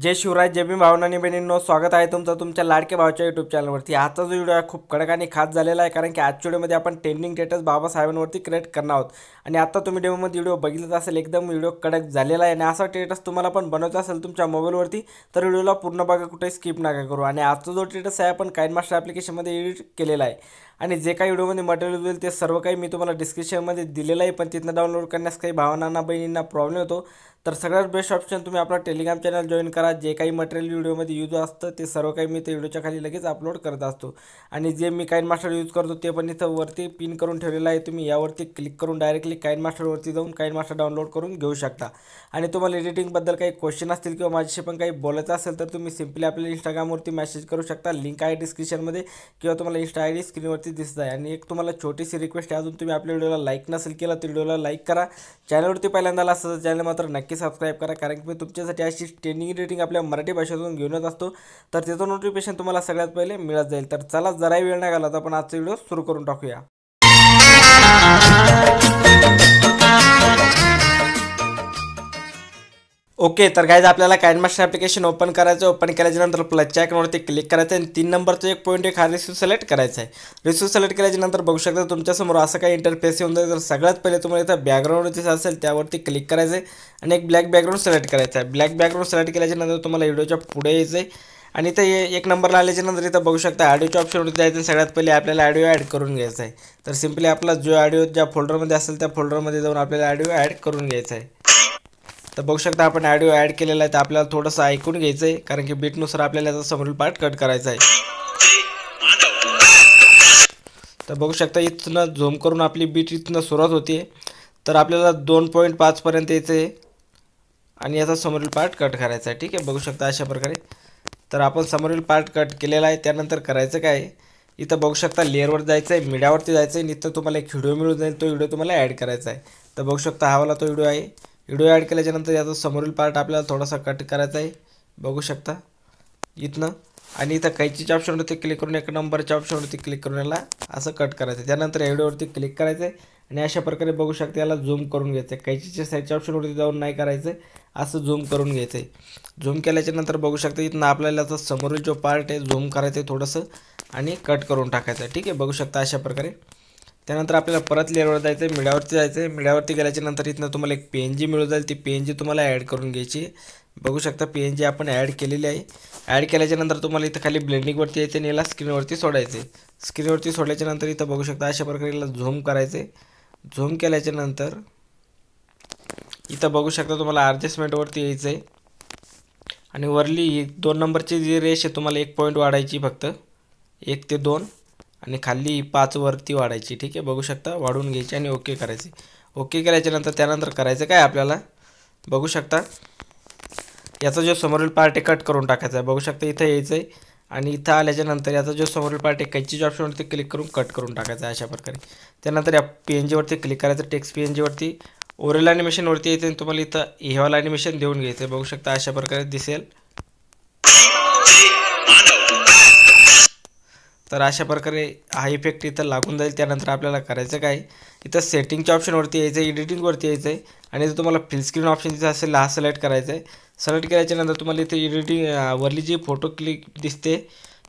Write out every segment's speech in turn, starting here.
जय शिवराय, जय भीम भावनांनी बहिणींनो, स्वागत आहे तुमचं तुमच्या लाडके भावाच्या यूट्यूब चॅनलवरती। आजचा जो व्हिडिओ आहे खूप कडक आणि खास झालेला आहे, कारण की आजच्या व्हिडिओमध्ये आपण ट्रेंडिंग स्टेटस बाबासाहेबांवरती क्रिएट करणार आहोत। आणि आता तुम्ही डेमोमध्ये व्हिडिओ बघितलाच असेल, एकदम व्हिडिओ कडक झालेला आहे। आणि असा स्टेटस तुम्हाला पण बनवायचा असेल तुमच्या मोबाईलवरती तर व्हिडिओला पूर्ण बघा, कुठे स्किप नका करू। आणि आजचा जो स्टेटस आहे आपण काइनमास्टर ॲप्लिकेशनमध्ये एडिट केलेला आहे। आणि जे काही व्हिडिओमध्ये मटेरियल होईल ते सर्व काही मी तुम्हाला डिस्क्रिप्शनमध्ये दिलेलं आहे, पण तिथनं डाउनलोड करण्यास काही भावनांना बहिणींना प्रॉब्लेम येतो। तर सगळ्यात बेस्ट ऑप्शन तुम्ही आपला टेलिग्राम चॅनल जॉईन करा। जे काही मटेरियल व्हिडिओमध्ये यूज असतं ते सर्व काही मी ते व्हिडिओच्या खाली लगेच अपलोड करत असतो। आणि जे मी काइनमास्टर यूज करतो ते पण इथं वरती पिन करून ठेवलेलं आहे। तुम्ही यावरती क्लिक करून डायरेक्टली काइनमास्टरवरती जाऊन काइनमास्टर डाउनलोड करून घेऊ शकता। आणि तुम्हाला एडिटिंगबद्दल काही क्वेश्चन असतील किंवा माझ्याशी पण काही बोलायचं असेल तर तुम्ही सिम्पली आपल्या इंस्टाग्रामवरती मेसेज करू शकता। लिंक आहे डिस्क्रिप्शनमध्ये किंवा तुम्हाला इंस्टा आय डी स्क्रीनवरती दिसत आहे। आणि एक तुम्हाला छोटीशी रिक्वेस्ट आहे, अजून तुम्ही आपल्या व्हिडिओला लाईक नसेल केला तर व्हिडिओला लाईक करा। चॅनलवरती पहिल्यांदा आला असेल तर चॅनल मात्र नक्की सबस्क्राईब करा, कारण की मी तुमच्यासाठी अशी ट्रेनिंग एडिटिंग आपल्या मराठी भाषेतून घेऊन येत असतो। तर त्याचं नोटिफिकेशन तुम्हाला सगळ्यात पहिले मिळत जाईल। तर चला, जराही वेळ नाही घालवता आपण आजचा व्हिडिओ सुरू करून टाकूया। ओके, तर गाइज आपल्याला काइनमास्टर ॲप्लिकेशन ओपन करायचं। ओपन केल्याच्यानंतर प्लसच्या आयकॉनवरती क्लिक करायचं आणि 3 नंबरचा एक पॉईंट हा रिसिव्ह सिलेक्ट करायचा आहे। रिसिव्ह सिलेक्ट केल्याच्यानंतर बघू शकता तुमच्यासमोर असं काही इंटरफेस येऊन जाईल। तर सगळ्यात पहिले तुम्हाला इथं बॅकग्राऊंड दिसत असेल त्यावरती क्लिक करायचं आहे आणि एक ब्लॅक बॅकग्राऊंड सिलेक्ट करायचं आहे। ब्लॅक बॅकग्राऊंड सिलेक्ट केल्याच्यानंतर तुम्हाला व्हिडिओच्या पुढे यायचं आहे आणि इथं एक नंबरला आल्याच्यानंतर इथं बघू शकता ऑडिओच्या ऑप्शनवरती जायचं। सगळ्यात पहिले आपल्याला ऑडिओ ॲड करून घ्यायचा आहे। तर सिम्पली आपला जो ऑडिओ ज्या फोल्डरमध्ये असेल त्या फोल्डरमध्ये जाऊन आपल्याला ऑडिओ ॲड करून घ्यायचा आहे। तर बघू शकता आपण ऑडिओ ॲड केलेला आहे। तर आपल्याला थोडंसं ऐकून घ्यायचं आहे, कारण की बीटनुसार आपल्याला याचा समोरील पार्ट कट करायचा आहे। तर बघू शकता इथनं झूम करून आपली बीट इथनं सुरुवात होते। तर आपल्याला 2.5 पर्यंत यायचं आहे आणि याचा समोरील पार्ट कट करायचा आहे। ठीक आहे, बघू शकता अशा प्रकारे। तर आपण समोरील पार्ट कट केलेला आहे। त्यानंतर करायचं काय आहे, इथं बघू शकता लेअरवर जायचं आहे, मीडियावरती जायचं आहे आणि इथं तुम्हाला एक व्हिडिओ मिळून जाईल। तो व्हिडिओ तुम्हाला ॲड करायचा आहे। तर बघू शकता हा वाला तो व्हिडिओ आहे। व्हिडिओ ॲड केल्याच्यानंतर याचा समोरील पार्ट आपल्याला थोडासा कट करायचा आहे, बघू शकता इथनं। आणि इथं कैचीच्या ऑप्शनवरती क्लिक करून एक नंबरच्या ऑप्शनवरती क्लिक करून याला असं कट करायचं आहे। त्यानंतर या व्हिडिओवरती क्लिक करायचं आहे आणि अशा प्रकारे बघू शकता याला झूम करून घ्यायचं आहे। कैचीच्या साईडच्या ऑप्शनवरती जाऊन नाही करायचं आहे, असं झूम करून घ्यायचं आहे। झूम केल्याच्यानंतर बघू शकता इथनं आपल्याला याचा समोरील जो पार्ट आहे झूम करायचं आहे थोडंसं आणि कट करून टाकायचं आहे। ठीक आहे, बघू शकता अशा प्रकारे। त्यानंतर आपल्याला परत लेअरवर जायचं आहे, मीडियावरती जायचं आहे। मीडियावरती गेल्याच्यानंतर इथनं तुम्हाला एक PNG मिळून जाईल। ती PNG तुम्हाला ॲड करून घ्यायची। बघू शकता PNG आपण ॲड केलेली आहे। ॲड केल्याच्यानंतर तुम्हाला इथं खाली ब्लेंडिंगवरती यायचं आणि याला स्क्रीनवरती सोडायचं आहे। स्क्रीनवरती सोडल्याच्यानंतर इथं बघू शकता अशा प्रकारे याला झूम करायचं आहे। झूम केल्याच्यानंतर इथं बघू शकता तुम्हाला ॲडजस्टमेंटवरती यायचं आहे आणि वरली 2 नंबरची जी रेष आहे तुम्हाला 1 पॉईंट वाढायची, फक्त 1 ते 2 आणि खाली 5 वरती वाढायची। ठीक आहे, बघू शकता वाढवून घ्यायची आणि ओके करायचे। ओके केल्याच्यानंतर त्यानंतर करायचं काय आपल्याला, बघू शकता याचा जो समोरील पार्ट आहे कट करून टाकायचा आहे। बघू शकता इथं यायचं आहे आणि इथं आल्याच्यानंतर याचा जो समोरील पार्ट आहे कैचीच्या ऑप्शनवरती क्लिक करून कट करून टाकायचा आहे अशा प्रकारे। त्यानंतर या PNGवरती क्लिक करायचं, टेक्स्ट PNGवरती ओरिजिनल ॲनिमेशनवरती यायचं आणि तुम्हाला इथं हेवाला ॲनिमेशन देऊन घ्यायचं आहे। बघू शकता अशा प्रकारे दिसेल। तर अशा प्रकारे हा इफेक्ट इथं लागून जाईल। त्यानंतर आपल्याला करायचं काय, इथं सेटिंगच्या ऑप्शनवरती यायचं आहे, एडिटिंगवरती यायचं आहे आणि इथं तुम्हाला फिल स्क्रीन ऑप्शन तिथं असेल हा सिलेक्ट करायचा आहे। सिलेक्ट केल्याच्यानंतर तुम्हाला इथे एडिटिंग वरली जी फोटो क्लिक दिसते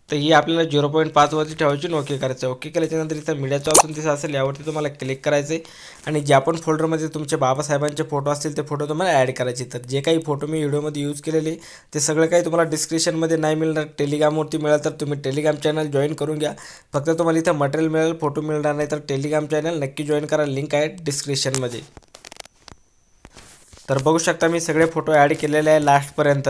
तर ही आपल्याला 0.5 वरती ठेवायची आणि ओके करायचं आहे। ओके केल्याच्यानंतर इथं मीडियाचा ऑप्शन तिथं असेल, यावरती तुम्हाला क्लिक करायचं आहे आणि ज्या पण फोल्डरमध्ये तुमचे बाबासाहेबांचे फोटो असतील ते फोटो तुम्हाला ॲड करायचे। तर जे काही फोटो मी व्हिडिओमध्ये यूज केलेले ते सगळं काही तुम्हाला डिस्क्रिप्शनमध्ये नाही मिळणार, टेलिग्रामवरती मिळेल। तर तुम्ही टेलिग्राम चॅनल जॉईन करून घ्या। फक्त तुम्हाला इथं मटेरियल मिळेल, फोटो मिळणार नाही। तर टेलिग्राम चॅनल नक्की जॉईन करा, लिंक आहे डिस्क्रिप्शनमध्ये। तर बघू शकता मी सगळे फोटो ॲड केलेले आहे लास्टपर्यंत।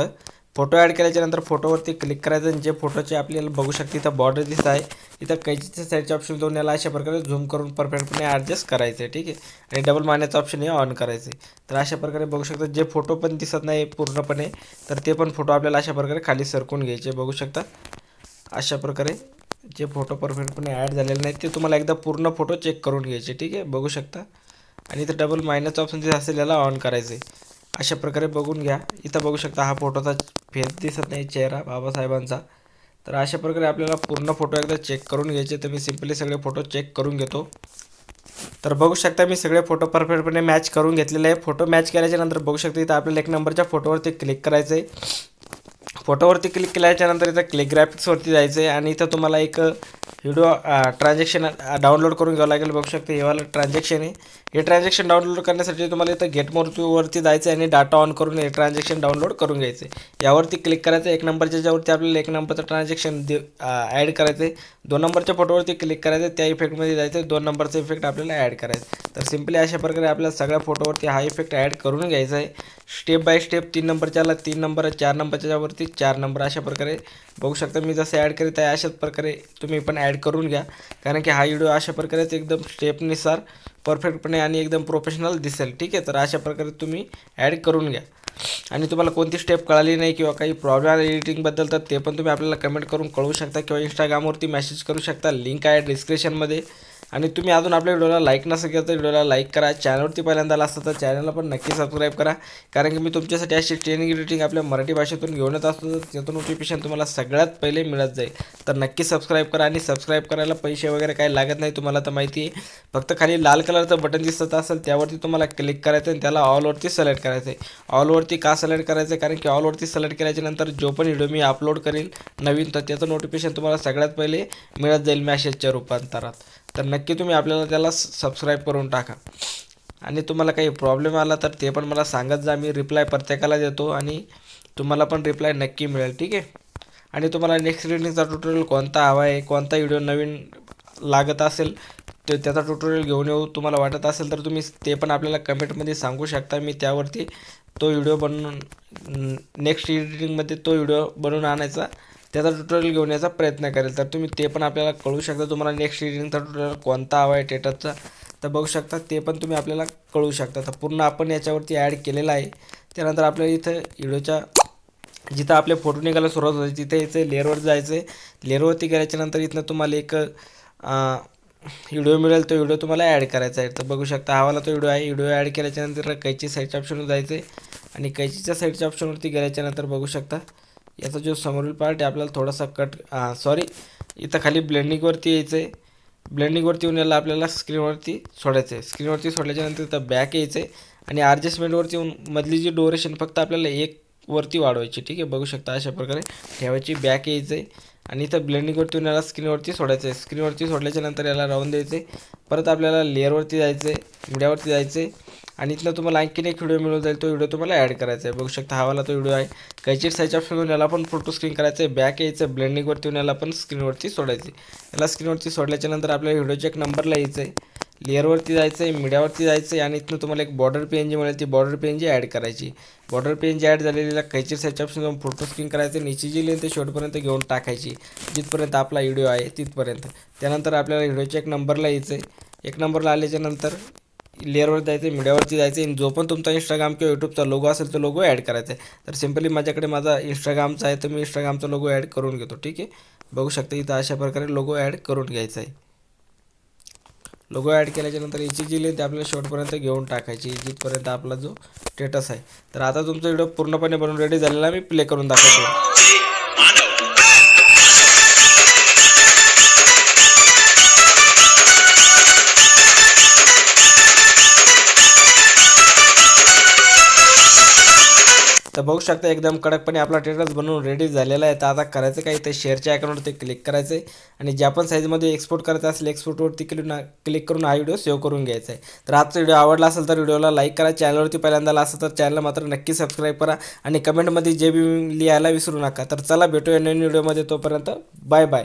फोटो ॲड केल्याच्यानंतर फोटोवरती क्लिक करायचं आणि जे फोटोचे आपल्याला बघू शकते इथं बॉर्डर दिसत आहे, इथं कैचीच्या साईडच्या ऑप्शन जाऊन याला अशा प्रकारे झूम करून परफेक्टपणे ॲडजस्ट करायचं आहे। ठीक आहे, आणि डबल मारण्याचं ऑप्शन हे ऑन करायचं आहे। तर अशा प्रकारे बघू शकता जे फोटो पण दिसत नाही पूर्णपणे तर ते पण फोटो आपल्याला अशा प्रकारे खाली सरकून घ्यायचे। बघू शकता अशा प्रकारे जे फोटो परफेक्टपणे ॲड झालेले नाहीत ते तुम्हाला एकदा पूर्ण फोटो चेक करून घ्यायचे। ठीक आहे, बघू शकता आणि इथं डबल मायनसचं ऑप्शन जे असेल याला ऑन करायचं आहे। अशा प्रकारे बघून घ्या। इथं बघू शकता हा फोटोचा फेस दिसत नाही, चेहरा बाबासाहेबांचा। तर अशा प्रकारे आपल्याला पूर्ण फोटो एकदा चेक करून घ्यायचे। तर मी सिम्पली सगळे फोटो चेक करून घेतो। तर बघू शकता मी सगळे फोटो परफेक्टपणे मॅच करून घेतलेले आहे। फोटो मॅच केल्याच्यानंतर बघू शकता इथं आपल्याला 1 नंबरच्या फोटोवरती क्लिक करायचं आहे फोटोवरती क्लिक केल्याच्यानंतर इथं क्लिक ग्राफिक्सवरती जायचं आहे आणि इथं तुम्हाला एक व्हिडिओ ट्रान्झॅक्शन डाउनलोड करून घ्यावं लागेल. बघू शकता हे वाला ट्रान्झॅक्शन आहे. हे ट्रान्झॅक्शन डाउनलोड करण्यासाठी तुम्हाला इथं गेट मोरवरती जायचं आहे आणि डाटा ऑन करून हे ट्रान्झॅक्शन डाउनलोड करून घ्यायचं आहे. यावरती क्लिक करायचं. 1 नंबरच्या ज्यावरती आपल्याला 1 नंबरचं ट्रान्झॅक्शन ॲड करायचं आहे. 2 नंबरच्या फोटोवरती क्लिक करायचं. त्या इफेक्टमध्ये जायचं. 2 नंबरचा इफेक्ट आपल्याला ॲड करायचा. तर सिम्पली अशा प्रकारे आपल्याला सगळ्या फोटोवरती हा इफेक्ट ॲड करून घ्यायचा आहे. स्टेप बाय स्टेप 3 नंबरच्याला 3 नंबर, 4 नंबरच्या वरती 4 नंबर अशा प्रकारे बघू शकता. मी जसं ॲड करीत आहे अशाच प्रकारे तुम्ही पण ॲड करून घ्या, कारण की हा व्हिडिओ अशा प्रकारेच एकदम स्टेपनुसार परफेक्टपणे आणि एकदम प्रोफेशनल दिसेल. ठीक आहे, तर अशा प्रकारे तुम्ही ॲड करून घ्या. आणि तुम्हाला कोणती स्टेप कळाली नाही किंवा काही प्रॉब्लेम आला एडिटिंगबद्दल तर ते पण तुम्ही आपल्याला कमेंट करून कळवू शकता किंवा इंस्टाग्रामवरती मेसेज करू शकता. लिंक आहे डिस्क्रिप्शनमध्ये. आणि तुम्ही अजून आपल्या व्हिडिओला लाईक नसेल केलं तर व्हिडिओला लाईक करा. चॅनलवरती पहिल्यांदा आला असतं तर चॅनलला पण नक्की सबस्क्राईब करा, कारण की मी तुमच्यासाठी अशी ट्रेनिंग एडिटिंग आपल्या मराठी भाषेतून घेऊन येत असतो, तर त्यातून नोटिफिकेशन तुम्हाला सगळ्यात पहिले मिळत जाईल. तर नक्की सबस्क्राईब करा. आणि सबस्क्राईब करायला पैसे वगैरे काही लागत नाही, तुम्हाला तर माहिती आहे. फक्त खाली लाल कलरचं बटन दिसत असेल त्यावरती तुम्हाला क्लिक करायचं आणि त्याला ऑलवरती सिलेक्ट करायचं आहे. ऑलवरती का सिलेक्ट करायचं आहे, कारण की ऑलवरती सिलेक्ट केल्याच्यानंतर जो पण व्हिडिओ मी अपलोड करेल नवीन तर त्याचं नोटिफिकेशन तुम्हाला सगळ्यात पहिले मिळत जाईल मेसेजच्या रूपांतरात. तर नक्की तुम्ही आपल्याला त्याला सबस्क्राईब करून टाका. आणि तुम्हाला काही प्रॉब्लेम आला तर ते पण मला सांगत जा. मी रिप्लाय प्रत्येकाला देतो आणि तुम्हाला पण रिप्लाय नक्की मिळेल. ठीक आहे. आणि तुम्हाला नेक्स्ट एडिटिंगचा ट्युटोरियल कोणता हवा आहे, कोणता व्हिडिओ नवीन लागत असेल ते त्याचा ट्युटोरियल घेऊन येऊ तुम्हाला वाटत असेल तर तुम्ही ते पण आपल्याला कमेंटमध्ये सांगू शकता. मी त्यावरती तो व्हिडिओ बनवून नेक्स्ट एडिटिंगमध्ये तो व्हिडिओ बनवून आणायचा, त्याचा ट्युटोरियल घेऊन यायचा प्रयत्न करेल. तर तुम्ही ते पण आपल्याला कळू शकता. तुम्हाला नेक्स्ट एडिटिंगचा ट्युटोरियल कोणता हवा आहे टेटसचा तर बघू शकता, ते पण तुम्ही आपल्याला कळू शकता. तर पूर्ण आपण याच्यावरती ॲड केलेलं आहे. त्यानंतर आपल्याला इथं व्हिडिओच्या जिथं आपले फोटो निघायला सुरुवात होते तिथे यायचं, लेअरवर जायचं आहे. लेअरवरती गेल्याच्यानंतर इथनं तुम्हाला एक व्हिडिओ मिळेल, तो व्हिडिओ तुम्हाला ॲड करायचा आहे. तर बघू शकता हा वाला तो व्हिडिओ आहे. व्हिडिओ ॲड केल्याच्यानंतर कैची साईडच्या ऑप्शनवर जायचं आहे आणि कैचीच्या साईडच्या ऑप्शनवरती गेल्याच्यानंतर बघू शकता याचा जो समोरील पार्ट आहे आपल्याला थोडासा इथं खाली ब्लेंडिंगवरती यायचं आहे. ब्लेंडिंगवरती येऊन याला आपल्याला स्क्रीनवरती सोडायचं आहे. स्क्रीनवरती सोडल्याच्यानंतर इथं बॅक यायचं आहे आणि ॲडजस्टमेंटवरती येऊन मधली जी ड्युरेशन फक्त आपल्याला 1 वरती वाढवायची. ठीक आहे, बघू शकता अशा प्रकारे ठेवायची. बॅक यायचं आहे आणि इथं ब्लेंडिंगवरती येऊन याला स्क्रीनवरती सोडायचं आहे. स्क्रीनवरती सोडल्याच्यानंतर याला राहून द्यायचं आहे. परत आपल्याला लेअरवरती जायचं आहे, मीडियावरती जायचं आहे आणि इथनं तुम्हाला आणखीन एक व्हिडिओ मिळून जाईल, तो व्हिडिओ तुम्हाला ॲड करायचा आहे. बघू शकता हा वाला तो व्हिडिओ आहे. कैची साईजच्या ऑप्शनवरून याला पण फोटो स्क्रीन करायचं आहे. बॅक यायचं, ब्लेंडिंगवरती येऊन याला पण स्क्रीनवरती सोडायचं आहे. याला स्क्रीनवरती सोडल्याच्यानंतर आपल्याला व्हिडिओच्या एक नंबरला यायचं आहे. लेअरवरती जायचं आहे, मीडियावरती जायचं आहे आणि इथनं तुम्हाला एक बॉर्डर PNG मिळेल, ती बॉर्डर PNG ॲड करायची. बॉर्डर PNG ॲड झालेला कैची साईजच्या ऑप्शन जाऊन फोटो स्क्रीन करायचं. नीची जी लेंथ शेवटपर्यंत घेऊन टाकायची, जिथपर्यंत आपला व्हिडिओ आहे तिथपर्यंत. त्यानंतर आपल्याला व्हिडिओच्या एक नंबरला यायचं आहे. 1 नंबरला आल्याच्यानंतर लेअरवर जायचं आहे, मीडियावरती जायचं आहे आणि जो पण तुमचा इंस्टाग्राम किंवा यूट्यूबचा लोगो असेल तो लोगो ॲड करायचा आहे. तर सिम्पली माझ्याकडे माझा इंस्टाग्रामचा आहे तर मी इंस्टाग्रामचा लोगो ॲड करून घेतो. ठीक आहे, बघू शकता इथं अशा प्रकारे लोगो ॲड करून घ्यायचा आहे. लोगो ॲड केल्याच्यानंतर याची जी लेंथ आपल्याला शेवटपर्यंत घेऊन टाकायची, जिथपर्यंत आपला जो स्टेटस आहे. तर आता तुमचा व्हिडिओ पूर्णपणे बनवून रेडी झालेला मी प्ले करून दाखवतो. तर बघू शकता एकदम कडकपणे आपला स्टेटस बनवून रेडी झालेला आहे. तर आता करायचं काय, तर शेअरच्या आयकॉनवरती क्लिक करायचं आहे आणि ज्या पण साईजमध्ये एक्सपोर्ट करायचं असेल एक्सपोर्टवरती क्लिक करून हा व्हिडिओ सेव्ह करून घ्यायचा आहे. तर आजचा व्हिडिओ आवडला असेल तर व्हिडिओला लाईक करा. चॅनलवरती पहिल्यांदा असेल तर चॅनलला मात्र नक्की सबस्क्राईब करा आणि कमेंटमध्ये जे बी लिहायला विसरू नका. तर चला भेटूया नवीन व्हिडिओमध्ये, तोपर्यंत बाय बाय.